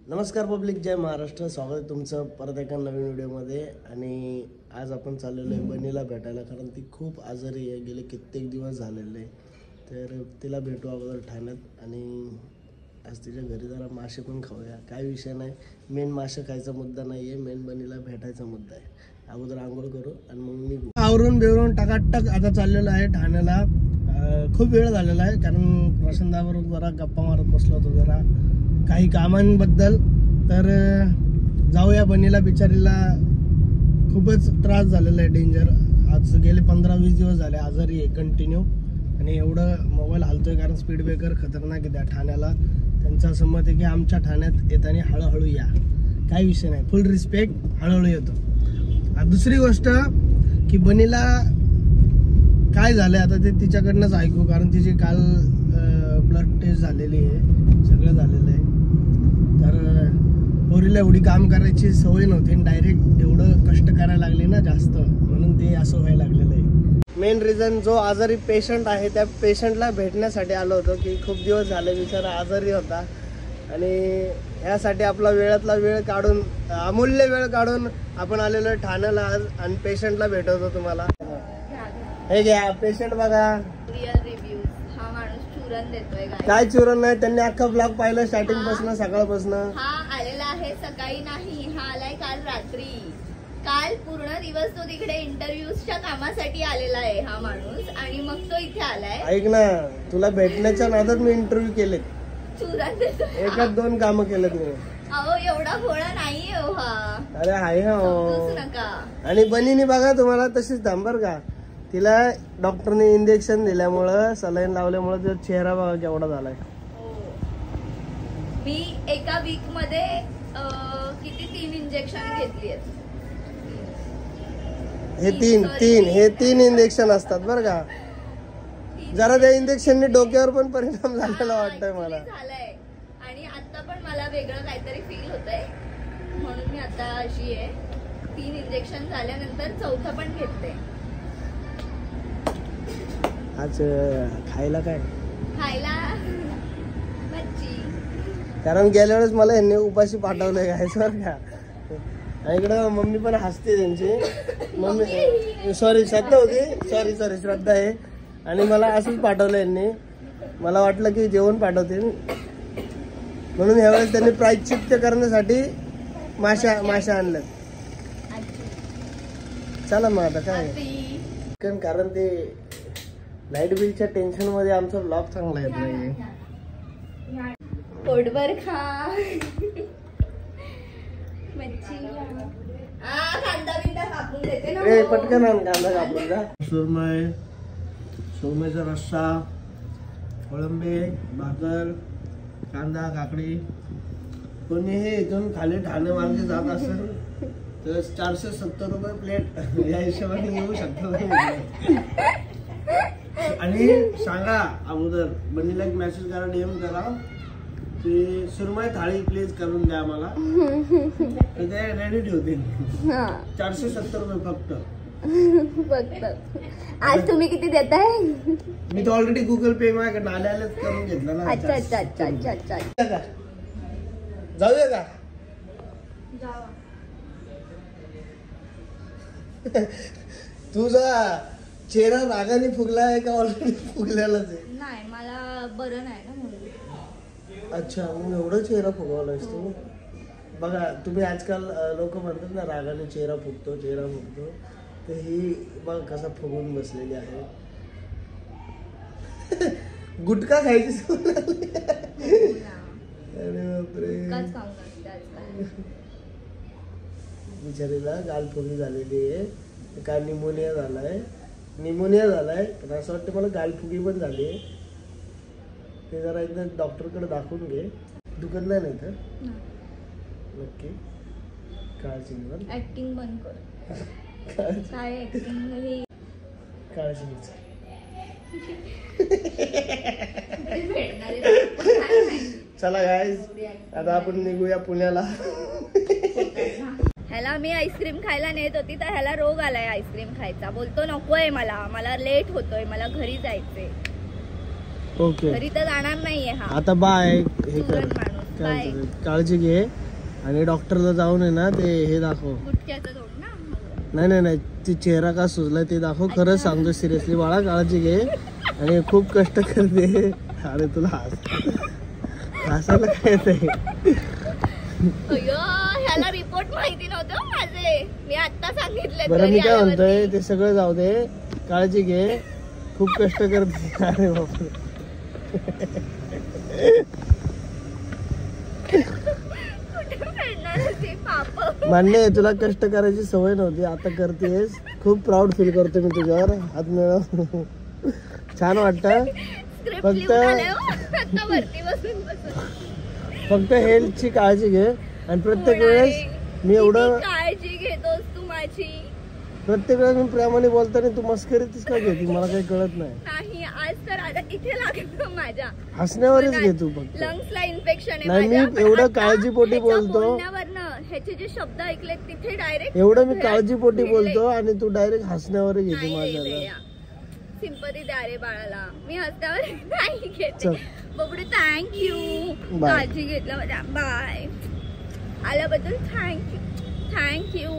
नमस्कार पब्लिक, जय महाराष्ट्र. स्वागत आहे तुमचं परत एका नवीन व्हिडिओमध्ये. आणि आज आपण चाललेलो आहे बनीला भेटायला, कारण ती खूप आजारी आहे, गेले कित्येक दिवस झालेले. तर तिला भेटू अगोदर ठाण्यात. आणि आज तिच्या घरी जरा मासे पण खाऊया. काय विषय नाही, मेन मासे खायचा मुद्दा नाही आहे, मेन बनीला भेटायचा मुद्दा आहे. अगोदर आंघोळ करू आणि मग निघू. आवरून बिवरून टकाटक आता चाललेलं आहे ठाण्याला. खूप वेळ झालेला आहे, कारण प्रशांताबरोबर जरा गप्पा मारत बसलो होतो जरा काही कामांबद्दल. तर जाऊया बनीला. बिचारीला खूपच त्रास झालेला आहे, डेंजर. आज गेले 15-20 दिवस झाले आजारी आहे कंटिन्यू. आणि एवढं मोबाईल हालतोय कारण स्पीड ब्रेकर खतरनाक आहे त्या ठाण्याला. त्यांचं असं मत आहे की आमच्या ठाण्यात येताना हळूहळू या, काही विषय नाही, फुल रिस्पेक्ट, हळूहळू येतो. दुसरी गोष्ट की बनीला काय झालंय आता ते तिच्याकडनंच ऐकू, कारण तिची काल ब्लड टेस्ट झालेली आहे, सगळं झालेलं आहे. तर पोरीला एवढी काम करायची सवय नव्हती, डायरेक्ट एवढं कष्ट करायला लागले ना जास्त, म्हणून ते असं व्हायला लागलेलं आहे. मेन रिझन जो आजारी पेशंट आहे त्या पेशंटला भेटण्यासाठी आलो होतो, की खूप दिवस झाले बिचारा आजारी होता. आणि ह्यासाठी आपला वेळातला वेळ काढून, अमूल्य वेळ काढून आपण आलेलो आहे ठाण्याला आज. आणि पेशंटला भेटवतो तुम्हाला. हे घ्या पेशंट बघा. Real reviews. हा माणूस चूरन देतोय. काय चूरन नाही, त्यांनी अख्खा ब्लॉग पाहिलं स्टार्टिंग पासून, सकाळपासून. हा आलेला आहे सकाळी नाही, हा आलाय काल रात्री. काल पूर्ण दिवस तो तिकडे इंटरव्ह्यूजच्या कामासाठी आलेला आहे हा माणूस, आणि मग तो इथे आलाय. ऐक ना, तुला भेटण्याच्या नादात मी इंटरव्ह्यू केले, चूरन देतोय. एकाच 2 कामं केलेत मी. अहो एवढा भोळा नाहीये हो हा. अरे आहे हा. नका. आणि बनीने बघा तुम्हाला तशीच थांबर का, तिला डॉक्टरने इंजेक्शन दिल्यामुळं, सलाईन लावल्यामुळे तिचा चेहरा बघा केवढा झालाय. मी एका वीक मध्ये किती 3 इंजेक्शन घेतली आहेत. हे तीन इंजेक्शन असतात बरं का. जरा त्या इंजेक्शनने डोक्यावर पण परिणाम झालेला वाटतंय मला. झालाय. आणि आता पण मला वेगळं काहीतरी फील होतंय, म्हणून मी आता अशी आहे. 3 इंजेक्शन झाल्यानंतर 4थं पण घेतलंय. आज खायला काय? खायला मच्छी. कारण गेल्या वेळेस मला यांनी उपाशी पाठवलंय खायचं बरं का. इकडं मम्मी पण हसते त्यांची. मम्मी सॉरी श्रद्धा होती, सॉरी श्रद्धा आहे. आणि मला असंच पाठवलं यांनी. मला वाटलं की जेवण पाठवतील, म्हणून ह्यावेळेस त्यांनी प्रायश्चित्त करण्यासाठी माशा आणल्यात. चला मग आता काय, कारण ते लाईट बिलच्या टेन्शन मध्ये आमचा ब्लॉग चांगला येत नाही. पोटभर खा मच्छी. कांदा बिंदा कापून देते ना. पटकन आण कांदा कापून जा. सुरमईचा रस्सा, कोळंबे, भाकर, कांदा, काकडी. कोणी हे इथून खाली ठाणे मार्गे जात असेल तर 470 रुपये प्लेट या हिशोबाने येऊ शकतो. आणि सांगा अगोदर, बनीला एक मेसेज करा, DM करा की सुरमई थाळी प्लीज करून द्या मला, तर ते रेडी ठेवतील. 470 रुपये फक्त. आज तुम्ही किती देताय? मी तर ऑलरेडी गुगल पे माझ्याकडे आल्यालाच करून घेतलं ना. अच्छा अच्छा अच्छा अच्छा अच्छा. जाऊया का? तुझा चेहरा रागाने फुगला आहे का ऑलरेडी फुगलेलाच आहे? नाही, मला बरं नाही ना म्हणून. अच्छा, मग एवढं चेहरा फुगवलायस तू. बघा तुम्ही आजकाल लोक म्हणतात ना रागाने चेहरा फुगतो. तर ही बघ कसा फुगून बसलेली आहे. गुटखा खायची सवय लागली. अरे बापरे. बिचारीला गालफुगी झालेली आहे. काय निमोनिया झालाय. पण असं वाटतं मला गालफुगी पण झाली आहे. ते जरा एकदा डॉक्टरकडे दाखवून घे. दुखत नाही ना इथं? नक्की काळजी घे. ऍक्टिंग बंद कर. काय ऍक्टिंग? काळजी घे. चला गाईज, आता आपण निघूया पुण्याला. ह्याला मी आईस्क्रीम खायला नेत होती, तर ह्याला रोग आलाय आईस्क्रीम खायचा. बोलतो नकोय मला लेट होतोय, मला घरी जायचंय. ओके, घरी तर जाणार नाहीये हा. आता बाय. हे कर माणूस. काय Bye. म्हणतात, काळजी घे आणि डॉक्टरला जाऊन आहे ना ते हे दाखव. गुटख्याचं तोड ना. नाही नाही नाही, ती चेहरा का सुजलाय ते दाखव. खरंच सांगतो सिरियसली बाळा, काळजी घे आणि खूप कष्ट करते. अरे तुला हसायला काय येतंय? अय्यो, ह्याला रिपोर्ट माहिती नव्हतं माझे, मी आता सांगितले. बरं मी काय म्हणतोय ते सगळं जाऊ दे, काळजी घे, खूप कष्ट करते. अरे बापरे. कुठे फेडणार होती पाप. मान्य आहे तुला कष्ट करायची सवय नव्हती, आता करतेस. खूप प्राऊड फील करतो मी तुझ्यावर. हात मिळव, छान वाटतं. फक्त आता वरती बसून फक्त हेल्थची काळजी घे आणि प्रत्येक वेळेस मी एवढं काळजी घेतोस तू माझी. प्रत्येक वेळेस मी प्रेमाने बोलताना तू मस्करीतच का घेते मला काही कळत नाही. नाही, आज तर आता इथे लागलं माझ्या हसण्यावरच घे तू फक्त. लंग्सला इन्फेक्शन आहे नाही, मी माझ्या. एवढं आता काळजीपोटी ह्याच्या बोलतो. बोलण्यावरनं ह्याचे जे शब्द ऐकले तिथे डायरेक्ट एवढं मी काळजीपोटी बोलतो आणि तू डायरेक्ट हसण्यावर घेते माझ्याला. सिंपती द्या रे बाळाला. मी हसण्यावर नाही घेते. चल. बबडू थँक्यू, Bye. काळजी घेतल्याबद्दल. बाय. आल्याबद्दल थँक्यू.